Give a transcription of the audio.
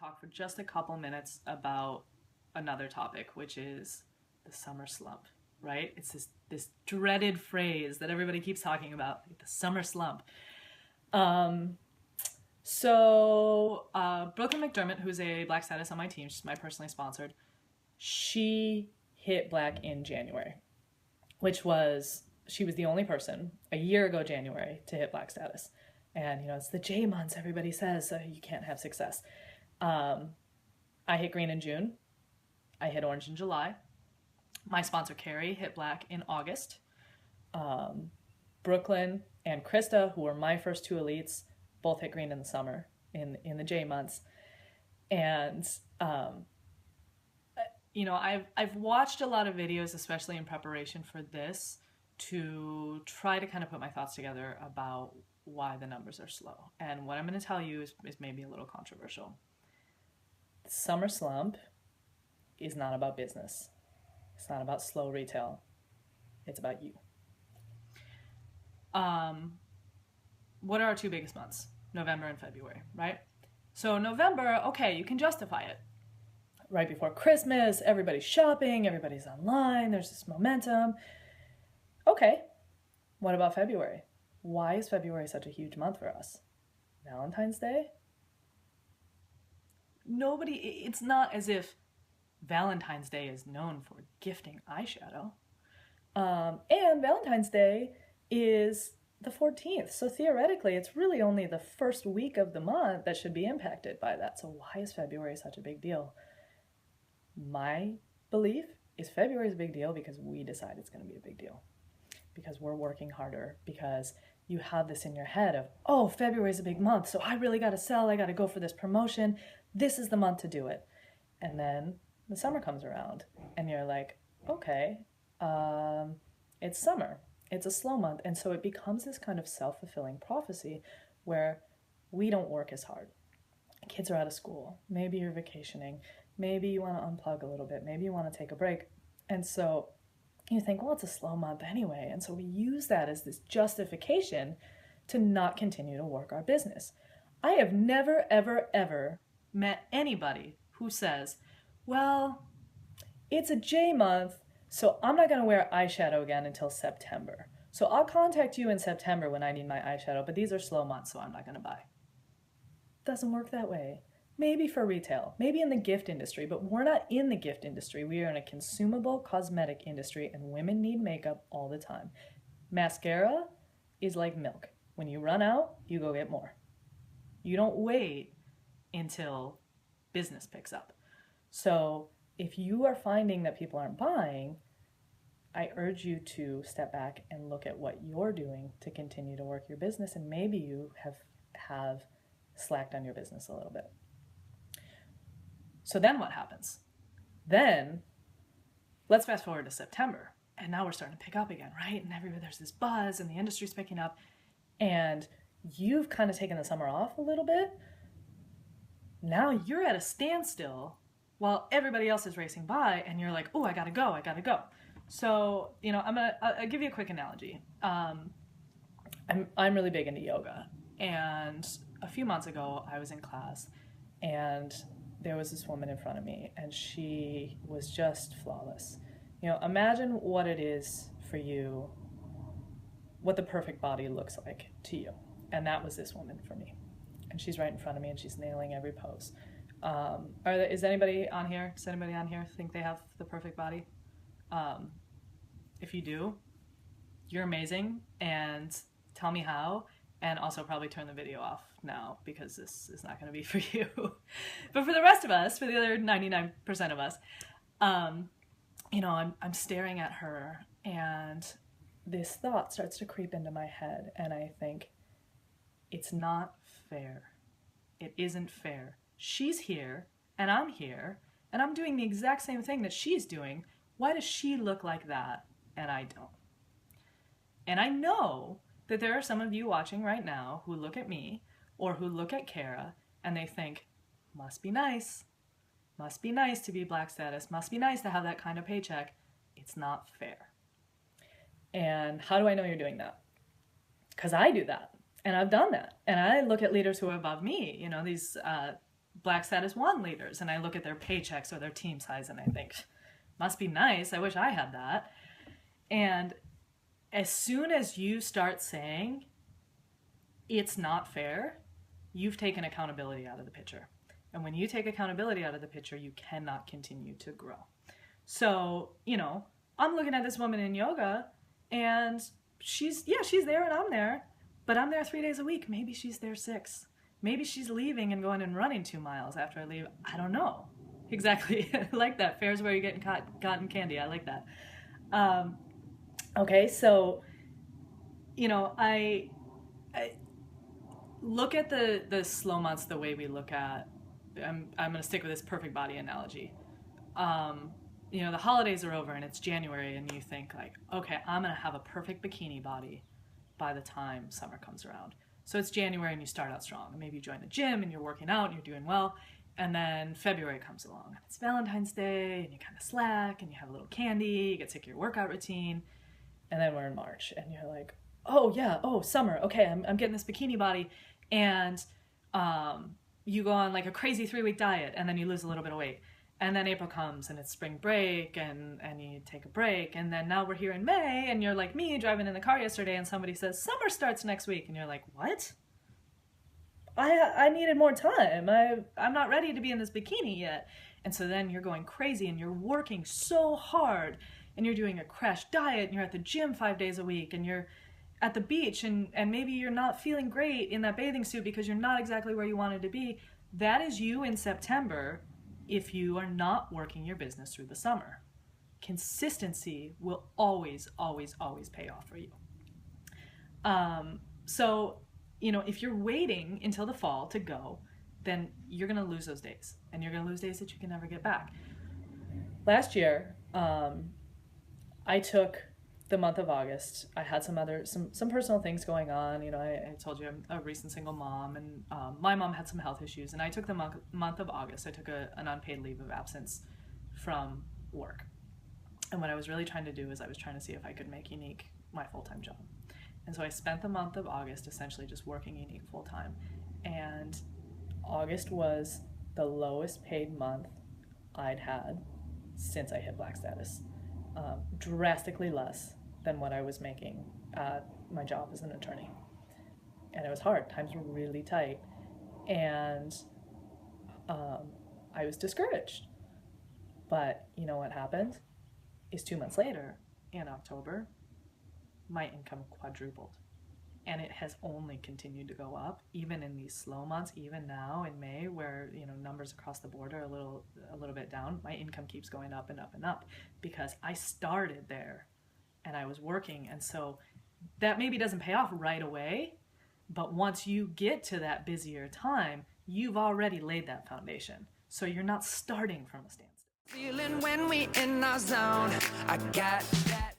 talk for just a couple minutes about another topic, which is the summer slump, right? It's this dreaded phrase that everybody keeps talking about, like the summer slump. Brooklyn McDermott, who's a Black status on my team, she's my personally sponsored, she hit Black in January, she was the only person a year ago January to hit Black status. And, it's the J months, everybody says, so you can't have success. I hit green in June. I hit orange in July. My sponsor, Carrie, hit Black in August. Brooklyn and Krista, who were my first two elites, both hit green in the summer, in the J months. And, I've watched a lot of videos, especially in preparation for this, to try to kind of put my thoughts together about why the numbers are slow. And what I'm going to tell you is maybe a little controversial. The summer slump is not about business. It's not about slow retail. It's about you. What are our two biggest months? November and February, right? So November, okay, you can justify it. Right before Christmas, everybody's shopping, everybody's online, there's this momentum. Okay, what about February? Why is February such a huge month for us? Valentine's Day? It's not as if Valentine's Day is known for gifting eyeshadow. And Valentine's Day is the 14th. So theoretically, it's really only the first week of the month that should be impacted by that. So why is February such a big deal? My belief is February is a big deal because we decide it's going to be a big deal. Because we're working harder, because you have this in your head of, oh, February is a big month, so I really got to sell, I got to go for this promotion. This is the month to do it. And then the summer comes around and you're like, okay, it's summer. It's a slow month. And so it becomes this kind of self-fulfilling prophecy where we don't work as hard. Kids are out of school. Maybe you're vacationing. Maybe you want to unplug a little bit. Maybe you want to take a break. And so you think, well, it's a slow month anyway. And so we use that as this justification to not continue to work our business. I have never, ever, ever met anybody who says, well, it's a J month, so I'm not going to wear eyeshadow again until September. So I'll contact you in September when I need my eyeshadow, but these are slow months, so I'm not going to buy. Doesn't work that way. Maybe for retail, maybe in the gift industry, but we're not in the gift industry. We are in a consumable cosmetic industry, and women need makeup all the time. Mascara is like milk. When you run out, you go get more. You don't wait until business picks up. So if you are finding that people aren't buying, I urge you to step back and look at what you're doing to continue to work your business, and maybe you have slacked on your business a little bit. So then what happens? Then let's fast forward to September, and now we're starting to pick up again, right? And there's this buzz and the industry's picking up, and you've kind of taken the summer off a little bit. Now you're at a standstill while everybody else is racing by, and you're like, oh, I gotta go. So, I'll give you a quick analogy. I'm really big into yoga, and a few months ago I was in class, and there was this woman in front of me, and she was just flawless. Imagine what it is for you, what the perfect body looks like to you. And that was this woman for me. And she's right in front of me, and she's nailing every pose. Does anybody on here think they have the perfect body? If you do, you're amazing, and tell me how. And also probably turn the video off now, because this is not going to be for you. But for the rest of us, for the other 99% of us, I'm staring at her, and this thought starts to creep into my head, and I think, it's not fair. It isn't fair. She's here, and I'm here, and I'm doing the exact same thing that she's doing. Why does she look like that, and I don't? And I know that there are some of you watching right now who look at me or who look at Kara and they think, must be nice. Must be nice to be Black status. Must be nice to have that kind of paycheck. It's not fair. And how do I know you're doing that? Because I do that. And I've done that. And I look at leaders who are above me, these Black Status 1 leaders, and I look at their paychecks or their team size, and I think, must be nice. I wish I had that. And as soon as you start saying it's not fair, you've taken accountability out of the picture. And when you take accountability out of the picture, you cannot continue to grow. So, I'm looking at this woman in yoga, and she's there and I'm there, but I'm there 3 days a week. Maybe she's there 6. Maybe she's leaving and going and running 2 miles after I leave. I don't know. Exactly. I like that. Fair's where you're getting cotton candy. I like that. Okay, so, I look at the slow months the way we look at, I'm going to stick with this perfect body analogy. The holidays are over and it's January, and you think like, okay, I'm going to have a perfect bikini body by the time summer comes around. So it's January and you start out strong. Maybe you join the gym and you're working out and you're doing well. And then February comes along and it's Valentine's Day and you kind of slack and you have a little candy, you get sick of your workout routine. And then we're in March and you're like, oh yeah, summer. Okay, I'm getting this bikini body. And you go on like a crazy 3-week diet and then you lose a little bit of weight. And then April comes and it's spring break and you take a break. And then now we're here in May and you're like me driving in the car yesterday and somebody says, summer starts next week. And you're like, what? I needed more time. I'm not ready to be in this bikini yet. And so then you're going crazy and you're working so hard and you're doing a crash diet and you're at the gym 5 days a week and you're at the beach and maybe you're not feeling great in that bathing suit because you're not exactly where you wanted to be. That is you in September if you are not working your business through the summer. Consistency will always, always, always pay off for you. So, if you're waiting until the fall to go, then you're going to lose those days. And you're going to lose days that you can never get back. Last year, I took the month of August. I had some personal things going on. I told you I'm a recent single mom, and my mom had some health issues. And I took the month of August. I took an unpaid leave of absence from work. And what I was really trying to do is I was trying to see if I could make Unique my full-time job. And so I spent the month of August essentially just working Unique full-time. And August was the lowest paid month I'd had since I hit Black Status. Drastically less than what I was making at my job as an attorney. And it was hard. Times were really tight. And I was discouraged. But you know what happened? Is 2 months later, in October, my income quadrupled. And it has only continued to go up, even in these slow months, even now in May, where numbers across the board are a little bit down. My income keeps going up and up and up because I started there and I was working. And so that maybe doesn't pay off right away, but once you get to that busier time, you've already laid that foundation. So you're not starting from a standstill. Feeling when we in our zone, I got that.